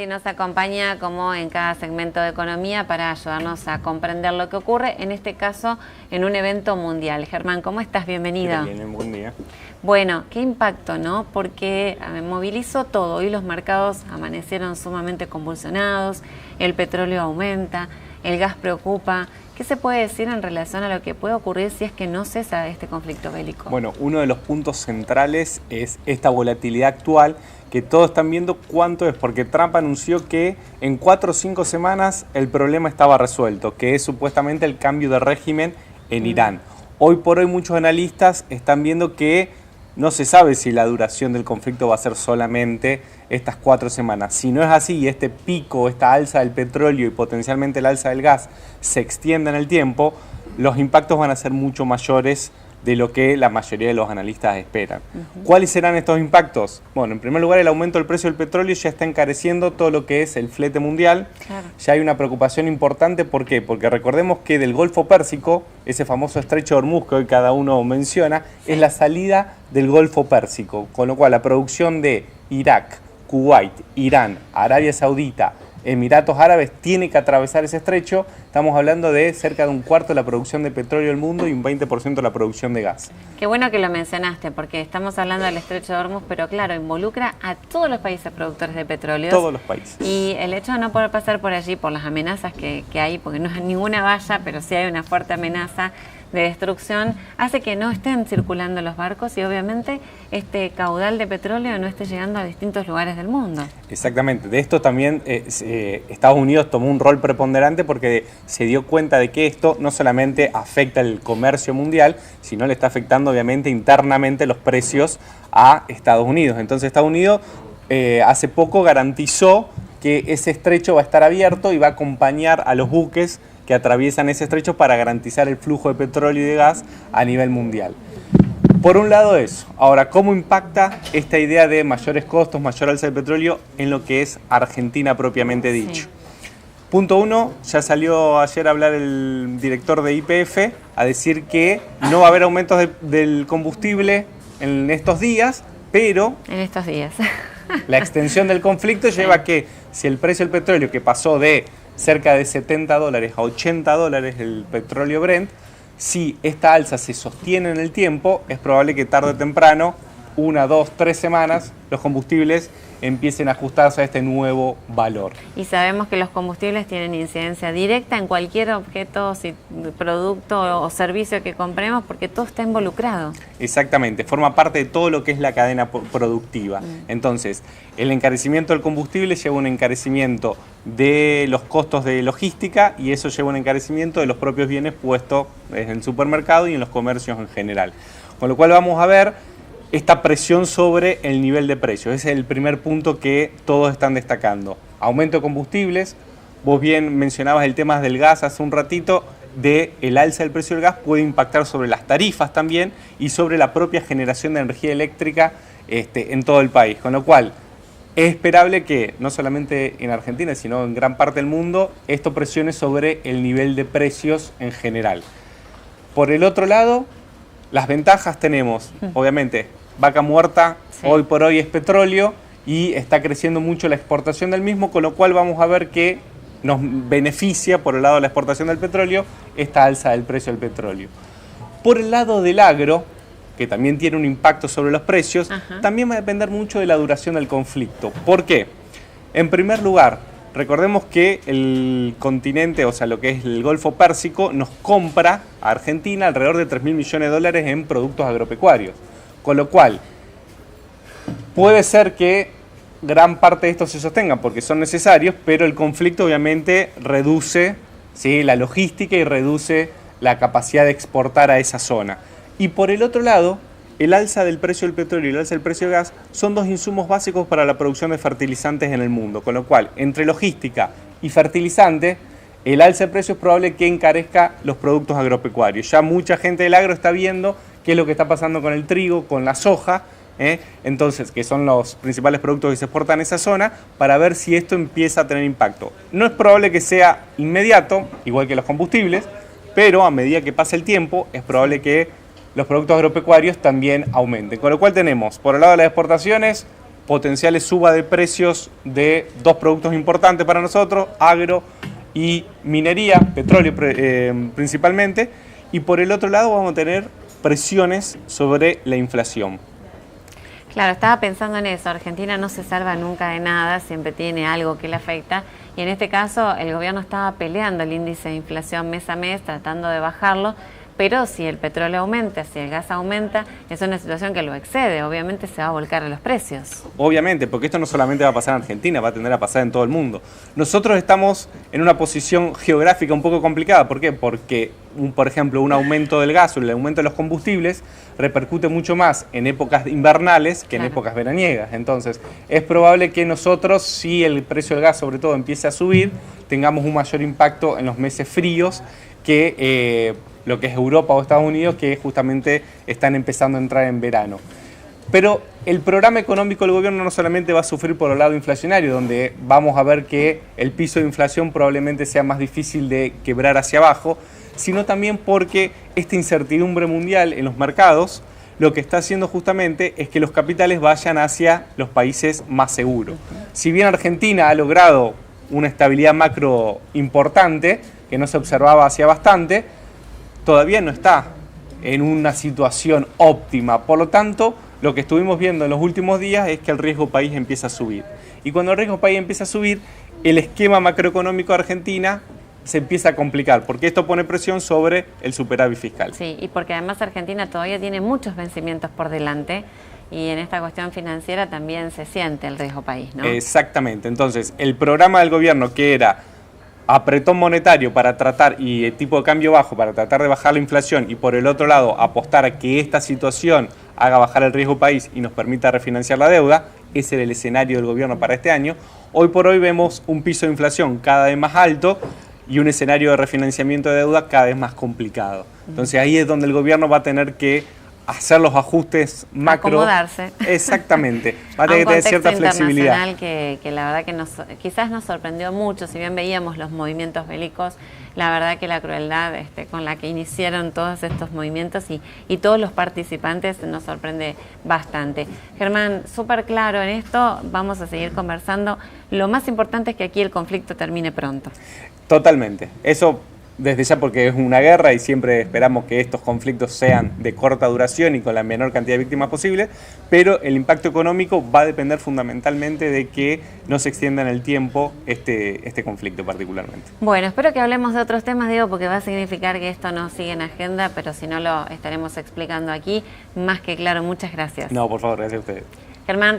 Santi nos acompaña como en cada segmento de economía para ayudarnos a comprender lo que ocurre, en este caso en un evento mundial. Germán, ¿cómo estás? Bienvenido. Bien, buen día. Bueno, qué impacto, ¿no? Porque movilizó todo. Hoy los mercados amanecieron sumamente convulsionados, el petróleo aumenta, el gas preocupa. ¿Qué se puede decir en relación a lo que puede ocurrir si es que no cesa este conflicto bélico? Bueno, uno de los puntos centrales es esta volatilidad actual que todos están viendo cuánto es, porque Trump anunció que en 4 o 5 semanas el problema estaba resuelto, que es supuestamente el cambio de régimen en Irán. Hoy por hoy muchos analistas están viendo que no se sabe si la duración del conflicto va a ser solamente estas 4 semanas. Si no es así y este pico, esta alza del petróleo y potencialmente el alza del gas se extiende en el tiempo, los impactos van a ser mucho mayores de lo que la mayoría de los analistas esperan. ¿Cuáles serán estos impactos? Bueno, en primer lugar, el aumento del precio del petróleo ya está encareciendo todo lo que es el flete mundial. Claro. Ya hay una preocupación importante. ¿Por qué? Porque recordemos que del Golfo Pérsico, ese famoso estrecho de Hormuz que hoy cada uno menciona, es la salida del Golfo Pérsico, con lo cual la producción de Irak, Kuwait, Irán, Arabia Saudita, Emiratos Árabes tiene que atravesar ese estrecho. Estamos hablando de cerca de un cuarto de la producción de petróleo del mundo y un 20% de la producción de gas. Qué bueno que lo mencionaste, porque estamos hablando del estrecho de Hormuz, pero claro, involucra a todos los países productores de petróleo. Todos los países. Y el hecho de no poder pasar por allí, por las amenazas que hay, porque no es ninguna valla, pero sí hay una fuerte amenaza de destrucción, hace que no estén circulando los barcos y obviamente este caudal de petróleo no esté llegando a distintos lugares del mundo. Exactamente, de esto también Estados Unidos tomó un rol preponderante porque se dio cuenta de que esto no solamente afecta el comercio mundial, sino le está afectando obviamente internamente los precios a Estados Unidos. Entonces Estados Unidos hace poco garantizó que ese estrecho va a estar abierto y va a acompañar a los buques que atraviesan ese estrecho para garantizar el flujo de petróleo y de gas a nivel mundial. Por un lado eso. Ahora, ¿cómo impacta esta idea de mayores costos, mayor alza de petróleo en lo que es Argentina propiamente dicho? Sí. Punto 1, ya salió ayer a hablar el director de YPF a decir que no va a haber aumentos del combustible en estos días, pero en estos días la extensión del conflicto lleva a que si el precio del petróleo que pasó de cerca de $70 a $80 el petróleo Brent, si esta alza se sostiene en el tiempo, es probable que tarde o temprano, 1, 2, 3 semanas, los combustibles empiecen a ajustarse a este nuevo valor. Y sabemos que los combustibles tienen incidencia directa en cualquier objeto, producto o servicio que compremos, porque todo está involucrado. Exactamente, forma parte de todo lo que es la cadena productiva. Entonces, el encarecimiento del combustible lleva un encarecimiento de los costos de logística y eso lleva un encarecimiento de los propios bienes puestos en el supermercado y en los comercios en general. Con lo cual vamos a ver esta presión sobre el nivel de precios. Ese es el primer punto que todos están destacando. Aumento de combustibles, vos bien mencionabas el tema del gas hace un ratito, el alza del precio del gas puede impactar sobre las tarifas también y sobre la propia generación de energía eléctrica en todo el país. Con lo cual, es esperable que no solamente en Argentina, sino en gran parte del mundo, esto presione sobre el nivel de precios en general. Por el otro lado, las ventajas tenemos, obviamente, vaca muerta, sí. Hoy por hoy es petróleo y está creciendo mucho la exportación del mismo, con lo cual vamos a ver que nos beneficia por el lado de la exportación del petróleo esta alza del precio del petróleo. Por el lado del agro, que también tiene un impacto sobre los precios, también va a depender mucho de la duración del conflicto. ¿Por qué? En primer lugar, recordemos que el continente, o sea, lo que es el Golfo Pérsico, nos compra a Argentina alrededor de $3.000 millones en productos agropecuarios. Con lo cual, puede ser que gran parte de estos se sostengan porque son necesarios, pero el conflicto obviamente reduce, ¿sí?, la logística y reduce la capacidad de exportar a esa zona. Y por el otro lado, el alza del precio del petróleo y el alza del precio del gas son dos insumos básicos para la producción de fertilizantes en el mundo, con lo cual, entre logística y fertilizante, el alza de precio es probable que encarezca los productos agropecuarios. Ya mucha gente del agro está viendo qué es lo que está pasando con el trigo, con la soja, entonces, que son los principales productos que se exportan en esa zona, para ver si esto empieza a tener impacto. No es probable que sea inmediato, igual que los combustibles, pero a medida que pase el tiempo, es probable que los productos agropecuarios también aumenten. Con lo cual tenemos, por el lado de las exportaciones, potenciales suba de precios de dos productos importantes para nosotros, agro y minería, petróleo principalmente, y por el otro lado vamos a tener presiones sobre la inflación. Claro, estaba pensando en eso. Argentina no se salva nunca de nada, siempre tiene algo que le afecta. Y en este caso el gobierno estaba peleando el índice de inflación mes a mes, tratando de bajarlo. Pero si el petróleo aumenta, si el gas aumenta, es una situación que lo excede. Obviamente se va a volcar a los precios. Obviamente, porque esto no solamente va a pasar en Argentina, va a tender a pasar en todo el mundo. Nosotros estamos en una posición geográfica un poco complicada. ¿Por qué? Porque, por ejemplo, un aumento del gas o el aumento de los combustibles repercute mucho más en épocas invernales que en épocas veraniegas. Entonces, es probable que nosotros, si el precio del gas sobre todo empiece a subir, tengamos un mayor impacto en los meses fríos que lo que es Europa o Estados Unidos, que justamente están empezando a entrar en verano. Pero el programa económico del gobierno no solamente va a sufrir por el lado inflacionario, donde vamos a ver que el piso de inflación probablemente sea más difícil de quebrar hacia abajo, sino también porque esta incertidumbre mundial en los mercados lo que está haciendo justamente es que los capitales vayan hacia los países más seguros. Si bien Argentina ha logrado una estabilidad macro importante, que no se observaba hacía bastante, todavía no está en una situación óptima. Por lo tanto, lo que estuvimos viendo en los últimos días es que el riesgo país empieza a subir. Y cuando el riesgo país empieza a subir, el esquema macroeconómico de Argentina se empieza a complicar, porque esto pone presión sobre el superávit fiscal. Sí, y porque además Argentina todavía tiene muchos vencimientos por delante, y en esta cuestión financiera también se siente el riesgo país, ¿no? Exactamente. Entonces, el programa del gobierno, que era apretón monetario para tratar y tipo de cambio bajo para tratar de bajar la inflación, y por el otro lado apostar a que esta situación haga bajar el riesgo país y nos permita refinanciar la deuda, ese era el escenario del gobierno para este año. Hoy por hoy vemos un piso de inflación cada vez más alto y un escenario de refinanciamiento de deuda cada vez más complicado. Entonces ahí es donde el gobierno va a tener que hacer los ajustes macro. Acomodarse. Exactamente. Va a tener que tener cierta flexibilidad. Que la verdad que quizás nos sorprendió mucho, si bien veíamos los movimientos bélicos, la verdad que la crueldad con la que iniciaron todos estos movimientos y todos los participantes nos sorprende bastante. Germán, súper claro en esto, vamos a seguir conversando. Lo más importante es que aquí el conflicto termine pronto. Totalmente. Eso desde ya, porque es una guerra y siempre esperamos que estos conflictos sean de corta duración y con la menor cantidad de víctimas posible, pero el impacto económico va a depender fundamentalmente de que no se extienda en el tiempo este conflicto particularmente. Bueno, espero que hablemos de otros temas, Diego, porque va a significar que esto no sigue en agenda, pero si no lo estaremos explicando aquí, más que claro. Muchas gracias. No, por favor, gracias a ustedes. Germán